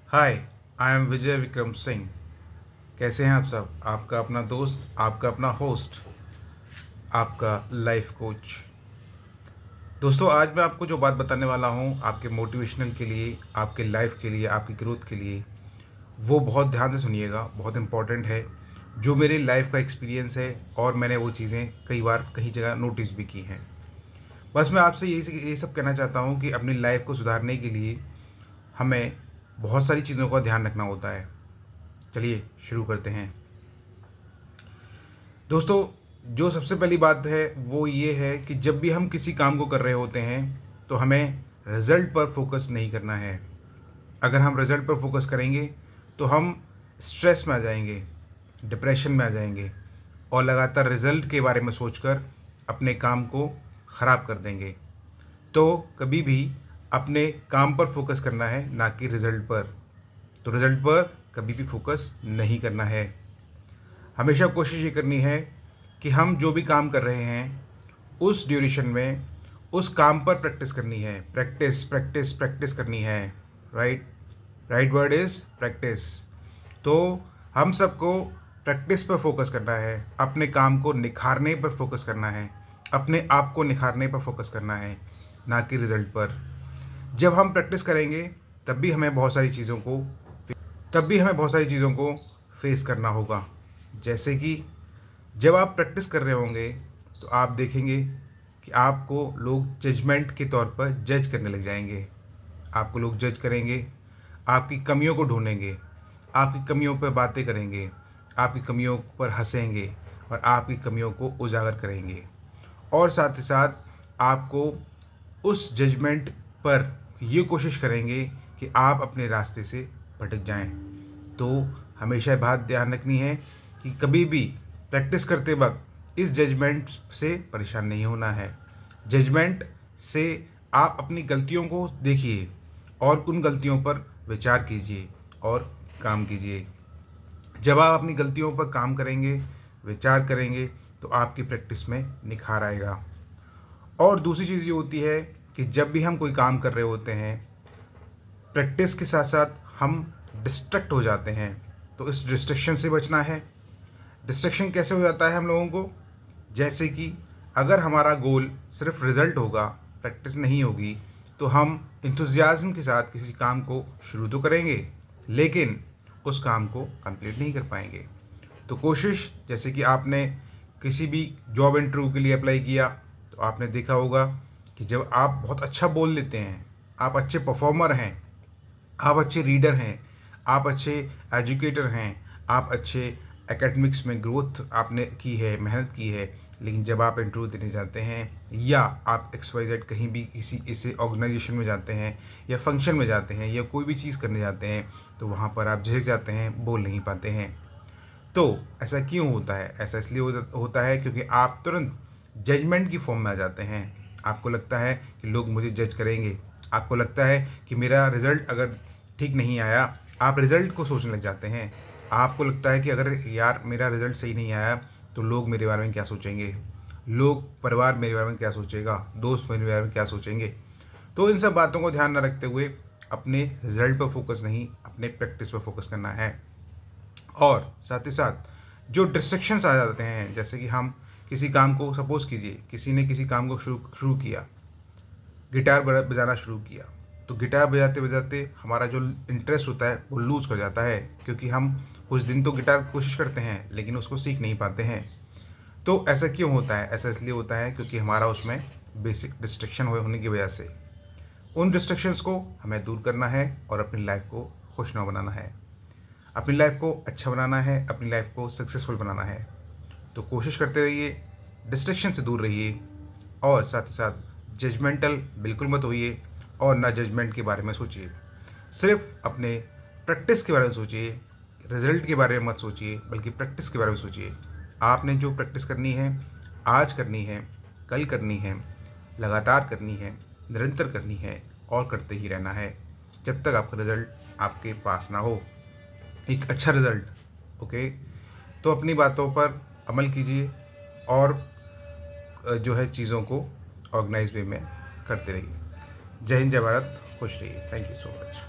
Hi, I am विजय विक्रम सिंह। कैसे हैं आप सब? आपका अपना दोस्त, आपका अपना होस्ट, आपका लाइफ कोच। दोस्तों, आज मैं आपको जो बात बताने वाला हूँ आपके मोटिवेशनल के लिए, आपके लाइफ के लिए, आपकी ग्रोथ के लिए, वो बहुत ध्यान से सुनिएगा। बहुत इम्पॉर्टेंट है। जो मेरे लाइफ का एक्सपीरियंस है और मैंने वो चीज़ें कई बार कई जगह नोटिस भी की हैं। बस मैं आपसे ये सब कहना चाहता हूँ कि अपनी लाइफ को सुधारने के लिए हमें बहुत सारी चीज़ों का ध्यान रखना होता है। चलिए शुरू करते हैं। दोस्तों, जो सबसे पहली बात है वो ये है कि जब भी हम किसी काम को कर रहे होते हैं तो हमें रिज़ल्ट पर फोकस नहीं करना है। अगर हम रिज़ल्ट पर फोकस करेंगे तो हम स्ट्रेस में आ जाएंगे, डिप्रेशन में आ जाएंगे और लगातार रिज़ल्ट के बारे में सोचकर अपने काम को ख़राब कर देंगे। तो कभी भी अपने काम पर फोकस करना है, ना कि रिज़ल्ट पर। तो रिज़ल्ट पर कभी भी फोकस नहीं करना है। हमेशा कोशिश ये करनी है कि हम जो भी काम कर रहे हैं उस ड्यूरेशन में उस काम पर प्रैक्टिस करनी है। प्रैक्टिस प्रैक्टिस प्रैक्टिस करनी है। Right right word is practice. तो हम सबको प्रैक्टिस पर फोकस करना है, अपने काम को निखारने पर फोकस करना है, अपने आप को निखारने पर फोकस करना है, ना कि रिज़ल्ट पर। जब हम प्रैक्टिस करेंगे तब भी हमें बहुत सारी चीज़ों को फेस करना होगा। जैसे कि जब आप प्रैक्टिस कर रहे होंगे तो आप देखेंगे कि आपको लोग जजमेंट के तौर पर जज करने लग जाएंगे। आपको लोग जज करेंगे, आपकी कमियों को ढूंढेंगे, आपकी कमियों पर बातें करेंगे, आपकी कमियों पर हंसेंगे और आपकी कमियों को उजागर करेंगे। और साथ ही साथ आपको उस जजमेंट पर ये कोशिश करेंगे कि आप अपने रास्ते से भटक जाएं। तो हमेशा ये बात ध्यान रखनी है कि कभी भी प्रैक्टिस करते वक्त इस जजमेंट से परेशान नहीं होना है। जजमेंट से आप अपनी गलतियों को देखिए और उन गलतियों पर विचार कीजिए और काम कीजिए। जब आप अपनी गलतियों पर काम करेंगे, विचार करेंगे, तो आपकी प्रैक्टिस में निखार आएगा। और दूसरी चीज़ ये होती है कि जब भी हम कोई काम कर रहे होते हैं, प्रैक्टिस के साथ साथ हम डिस्ट्रैक्ट हो जाते हैं। तो इस डिस्ट्रैक्शन से बचना है। डिस्ट्रैक्शन कैसे हो जाता है हम लोगों को? जैसे कि अगर हमारा गोल सिर्फ रिजल्ट होगा, प्रैक्टिस नहीं होगी, तो हम इंथुजियाज्म के साथ किसी काम को शुरू तो करेंगे लेकिन उस काम को कंप्लीट नहीं कर पाएंगे। तो कोशिश, जैसे कि आपने किसी भी जॉब इंटरव्यू के लिए अप्लाई किया तो आपने देखा होगा कि जब आप बहुत अच्छा बोल लेते हैं, आप अच्छे परफॉर्मर हैं, आप अच्छे रीडर हैं, आप अच्छे एजुकेटर हैं, आप अच्छे एकेडमिक्स में ग्रोथ आपने की है, मेहनत की है, लेकिन जब आप इंटरव्यू देने जाते हैं या आप XYZ कहीं भी किसी ऐसे ऑर्गेनाइजेशन में जाते हैं या फंक्शन में जाते हैं या कोई भी चीज़ करने जाते हैं, तो वहाँ पर आप झिझक जाते हैं, बोल नहीं पाते हैं। तो ऐसा क्यों होता है? ऐसा इसलिए होता है क्योंकि आप तुरंत जजमेंट की फॉर्म में आ जाते हैं। आपको लगता है कि लोग मुझे जज करेंगे, आपको लगता है कि मेरा रिज़ल्ट अगर ठीक नहीं आया, आप रिज़ल्ट को सोचने लग जाते हैं। आपको लगता है कि अगर यार मेरा रिज़ल्ट सही नहीं आया तो लोग मेरे बारे में क्या सोचेंगे, लोग परिवार मेरे बारे में क्या सोचेगा, दोस्त मेरे बारे में क्या सोचेंगे। तो इन सब बातों को ध्यान न रखते हुए अपने रिज़ल्ट पर फोकस नहीं, अपने प्रैक्टिस पर फोकस करना है। और साथ ही साथ जो डिस्ट्रैक्शंस आ जाते हैं, जैसे कि हम किसी काम को, सपोज़ कीजिए किसी ने किसी काम को शुरू शुरू किया, गिटार बजाना शुरू किया, तो गिटार बजाते बजाते हमारा जो इंटरेस्ट होता है वो लूज़ कर जाता है, क्योंकि हम कुछ दिन तो गिटार कोशिश करते हैं लेकिन उसको सीख नहीं पाते हैं। तो ऐसा क्यों होता है? ऐसा इसलिए होता है क्योंकि हमारा उसमें बेसिक डिस्ट्रैक्शन होने की वजह से। उन डिस्ट्रैक्शंस को हमें दूर करना है और अपनी लाइफ को खुशनुमा बनाना है, अपनी लाइफ को अच्छा बनाना है, अपनी लाइफ को सक्सेसफुल बनाना है। तो कोशिश करते रहिए, डिस्ट्रैक्शन से दूर रहिए और साथ ही साथ जजमेंटल बिल्कुल मत होइए और ना जजमेंट के बारे में सोचिए। सिर्फ अपने प्रैक्टिस के बारे में सोचिए, रिजल्ट के बारे में मत सोचिए, बल्कि प्रैक्टिस के बारे में सोचिए। आपने जो प्रैक्टिस करनी है, आज करनी है, कल करनी है, लगातार करनी है, निरंतर करनी है और करते ही रहना है जब तक आपका रिजल्ट आपके पास ना हो, एक अच्छा रिज़ल्ट। ओके, तो अपनी बातों पर अमल कीजिए और जो है चीज़ों को ऑर्गेनाइज वे में करते रहिए। जय हिंद, जय भारत, खुश रहिए। Thank you so much.